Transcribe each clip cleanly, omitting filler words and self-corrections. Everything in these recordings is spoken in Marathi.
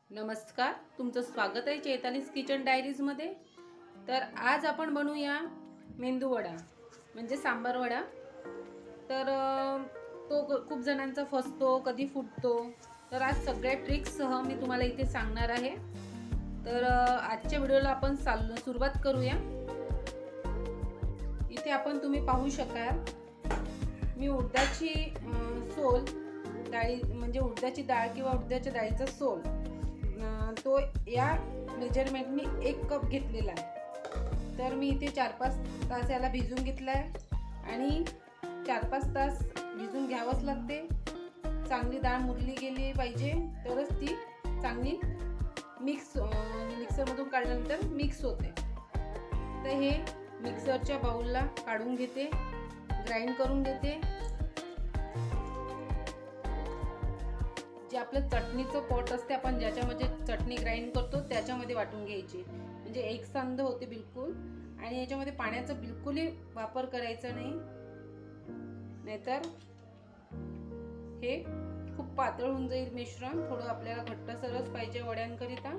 नमस्कार, तुमचं स्वागत आहे चैतालीस किचन डायरीजमध्ये। तर आज आपण बनवूया मेंदू वडा म्हणजे सांबार वडा। तर तो खूप जणांचा फसतो, कधी फुटतो। तर आज सगळ्या ट्रिक्ससह मी तुम्हाला इथे सांगणार आहे। तर आजच्या व्हिडिओला आपण सुरुवात करूया। इथे आपण तुम्ही पाहू शकाल, मी उडदाची सोल डाळी म्हणजे उडदाची डाळ किंवा उडदाच्या डाळीचा सोल तो या मेजरमेंटनी 1 कप घेतलेला आहे। तर मी इथे 4-5 तास याला भिजून घेतला आहे आणि 4-5 तास भिजून घ्यावंच लागते। चांगली डाळ मुरली गेली पाहिजे, तरच ती चांगली मिक्सरमधून काढल्यानंतर मिक्स होते। तर हे मिक्सरच्या बाउलला काढून घेते, ग्राइंड करून घेते। जे आपलं चटणीचं पॉट असते, आपण ज्याच्यामध्ये चटणी ग्राइंड करतो त्याच्यामध्ये वाटून घ्यायची, म्हणजे एकसंध होते बिलकुल। आणि याच्यामध्ये पाण्याचा बिलकुलही वापर करायचा नाही, नाहीतर हे खूप पातळ होऊन जाईल मिश्रण। थोडं आपल्याला घट्टसरच पाहिजे वड्यांकरिता।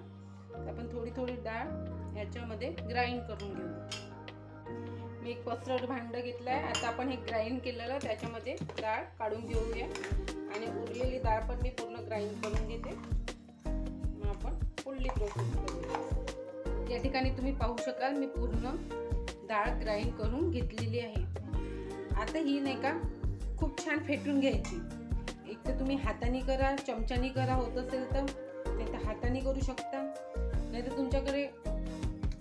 आपण थोडी थोडी डाळ याच्यामध्ये ग्राइंड करून घेऊ। मी एक पसरट भांडं घेतलं आहे। आता आपण हे ग्राइंड केलेलं त्याच्यामध्ये डाळ काढून घेऊया आणि उरलेली डाळ पण मी पूर्ण ग्राइंड करून घेते। मग आपण पुढली प्रोसेस करूया। या ठिकाणी तुम्ही पाहू शकाल, मी पूर्ण डाळ ग्राइंड करून घेतलेली आहे। आता ही नाही का खूप छान फेटून घ्यायची। एक तर तुम्ही हाताने करा, चमच्याने करा, होत असेल तर नाही तर हाताने करू शकता, नाहीतर तुमच्याकडे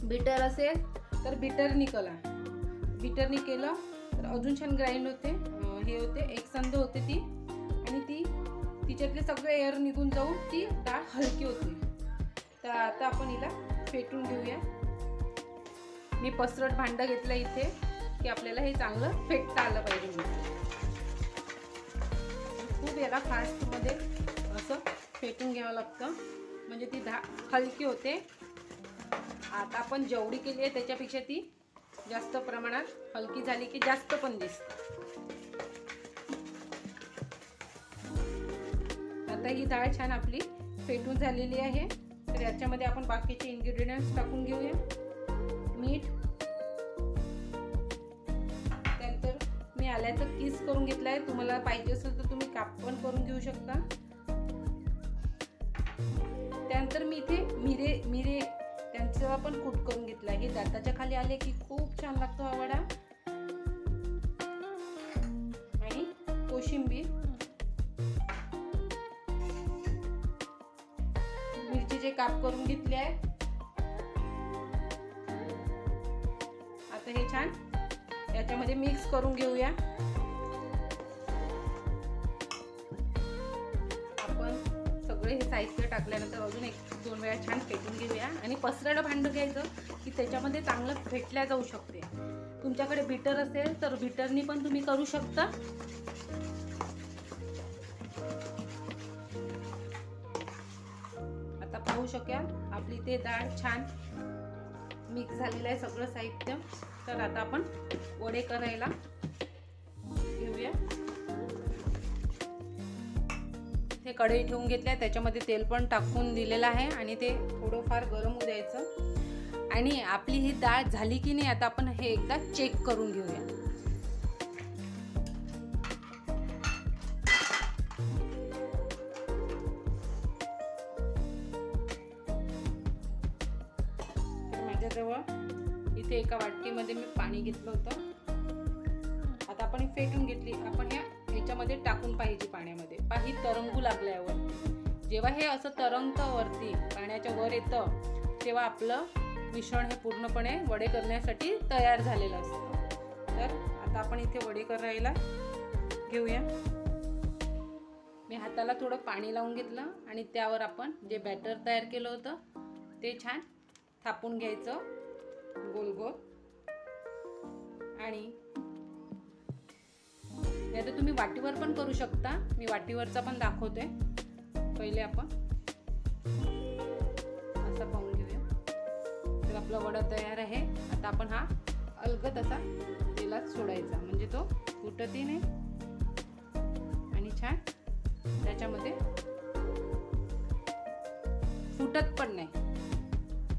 बीटर असेल तर बीटरनी करा। बीटरनी केलं तर अजून छान ग्राइंड होते, हे होते एकसंध होते ती, आणि तिच्यातले सगळे एअर निघून जाऊन ती डाळ हलकी होते। तर आता आपण हिला फेटून घेऊया। मी पसरट भांडं घेतलं इथे की आपल्याला हे चांगलं फेटता आलं पाहिजे। खूप याला फास्टमध्ये असं फेटून घ्यावं लागतं, म्हणजे ती डाळ हलकी होते। आता आपण जेवढी केली आहे त्याच्यापेक्षा ती जास्त प्रमाणात हलकी झाली की जास्त पण दिसते। आता ही डाळ छान आपली फेटून झालेली आहे। तर याच्यामध्ये आपण बाकीचे इन्ग्रेडियंट्स टाकून घेऊया। मीठ, त्यानंतर मी आल्याचं किस करून घेतलं आहे। तुम्हाला पाहिजे असेल तर तुम्ही काप पण करून घेऊ शकता। त्यानंतर मी इथे मिरे त्यांचं पण कूट करून घेतलं आहे। हे दाताच्या खाली आले की खूप छान लागतो हा वडा। आणि कोशिंबीर, मिरचीचे काप करून घेतले आहेत। आता हे छान याच्यामध्ये मिक्स करून घेऊया। आपण सगळे हे साहित्य टाकल्यानंतर अजून 1-2 वेळा छान फेटून घेऊया। आणि पसरट भांडं घ्यायचं की त्याच्यामध्ये चांगलं फेटल्या जाऊ शकते। तुमच्याकडे बीटर असेल तर बीटरनी पण तुम्ही करू शकता। आता पाहू शकाल आपली ते डाळ छान मिक्स झालेलं आहे सगळं साहित्य। तर आता आपण वडे करायला घेऊया। हे कढई ठेवून घेतली आहे, त्याच्यामध्ये तेल पण टाकून दिलेलं आहे आणि ते थोडंफार गरम होऊ द्यायचं। आणि आपली ही डाळ झाली की नाही आता आपण हे एकदा चेक करून घेऊया। माझ्याजवळ इथे एका वाटीमध्ये मी पाणी घेतलं होतं। आता आपण ही फेटून घेतली। आपण याच्यामध्ये टाकून पाहिजे पाण्यामध्ये। पाही तरंगू लागल्यावर जेव्हा हे असं तरंगतं वरती पाण्याच्या वर येतं, तेव्हा आपलं मिश्रण हे पूर्णपणे वडे करण्यासाठी तयार झालेलं असतं। तर आता आपण इथे वडे करायला घेऊया। मी हाताला थोडं पाणी लावून घेतलं आणि त्यावर आपण जे बॅटर तयार केलं होतं ते छान थापून घ्यायचं गोल गोल। आणि नाहीतर तुम्ही वाटीवर पण करू शकता, मी वाटीवरचा पण दाखवते। पहिले आपण असं पाहून घेऊया। तर आपला वडा तयार आहे। आता आपण हा अलगद असा तेलात सोडायचा, म्हणजे तो फुटतही नाही आणि छान त्याच्यामध्ये तुटत पण नाही.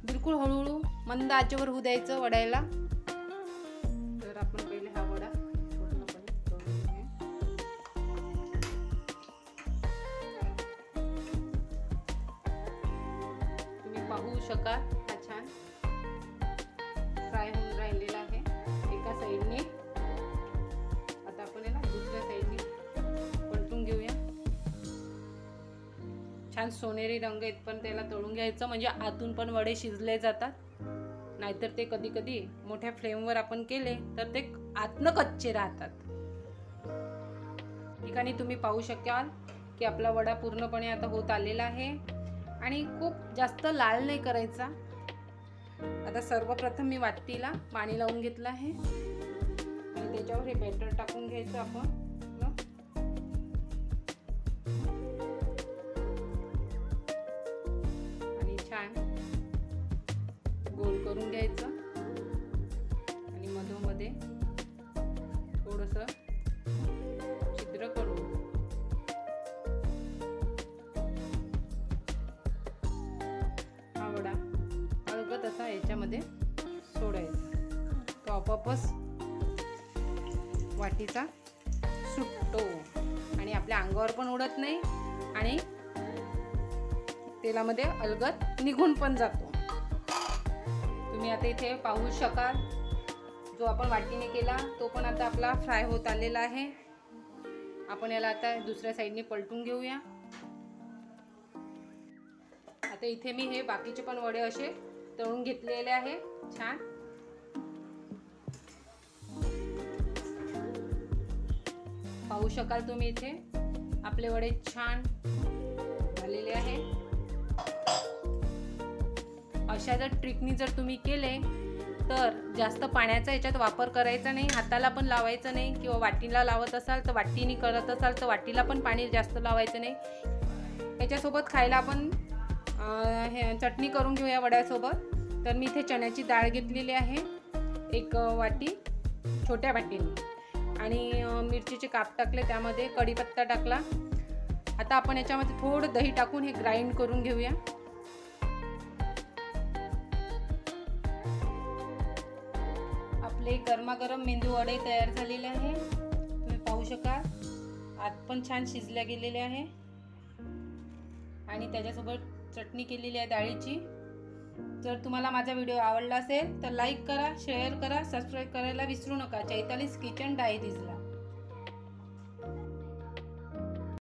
बिलकुल हळूहळू मंद आचेवर होऊ द्यायचं वड्याला. तर आपण पहिले हा वडा पूर्णपणे तळून घेऊया. तुम्ही पाहू शकाल हा छान फ्राय होऊन राहिलेला आहे एका साईडने. आता आपण याला दुसऱ्या साईडने पलटून घेऊया. छान सोनेरी रंग येत पण त्याला तळून घ्यायचं, म्हणजे आतून पण वडे शिजले जातात. नाहीतर ते कधी कधी मोठ्या फ्लेमवर आपण केले तर ते आतनं कच्चे राहतात. ठिकाणी तुम्ही पाहू शकाल की आपला वडा पूर्णपणे आता होत आलेला आहे आणि खूप जास्त लाल नाही करायचा. आता सर्वप्रथम मी वाटीला पाणी लावून घेतलं आहे आणि त्याच्यावर हे बॅटर टाकून घ्यायचं आपण. आणि छान गोल करून घ्यायचं आणि मधोमध्ये थोडंसं छिद्र करून हा वडा अलगद असा याच्यामध्ये सोडायचा. तो आपोआपच वाटीचा सुटतो आणि आपल्या अंगावर पण उडत नाही आणि तेलामध्ये अलगद निघून पण जातो. तुम्ही आता इथे पाहू शकाल जो आपण वाटीने केला तो पण आता आपला फ्राय होत आलेला आहे. आपण याला आता दुसऱ्या साईडने पलटून घेऊया. आता इथे मी हे बाकीचे पण वडे असे तळून घेतलेले आहे छान. पाहू शकाल तुम्ही इथे आपले वडे छान झालेले आहे. अशा जर ट्रिकनी जर तुम्ही केले तर जास्त पाण्याचा याच्यात वापर करायचा नाही. हाताला पण लावायचं नाही किंवा वाटीला लावत असाल तर वाटीने करत असाल तर वाटीला पण पाणी जास्त लावायचं नाही. याच्यासोबत खायला आपण हे चटणी करून घेऊया वड्यासोबत. तर मी इथे चण्याची डाळ घेतलेली आहे एक वाटी छोट्या वाटीने आणि मिरचीचे काप टाकले, त्यामध्ये कढीपत्ता टाकला. आता आपण याच्यामध्ये थोडं दही टाकून हे ग्राइंड करून घेऊया. आपले गरमागरम मेंदू वडे तयार झालेले आहे. तुम्ही पाहू शकाल आत पण छान शिजल्या गेलेले आहे आणि त्याच्यासोबत चटणी केलेली आहे डाळीची. जर तुम्हाला माझा व्हिडिओ आवडला असेल तर लाईक करा, शेअर करा, सबस्क्राईब करायला विसरू नका. चैतालीस किचन डायरीजला.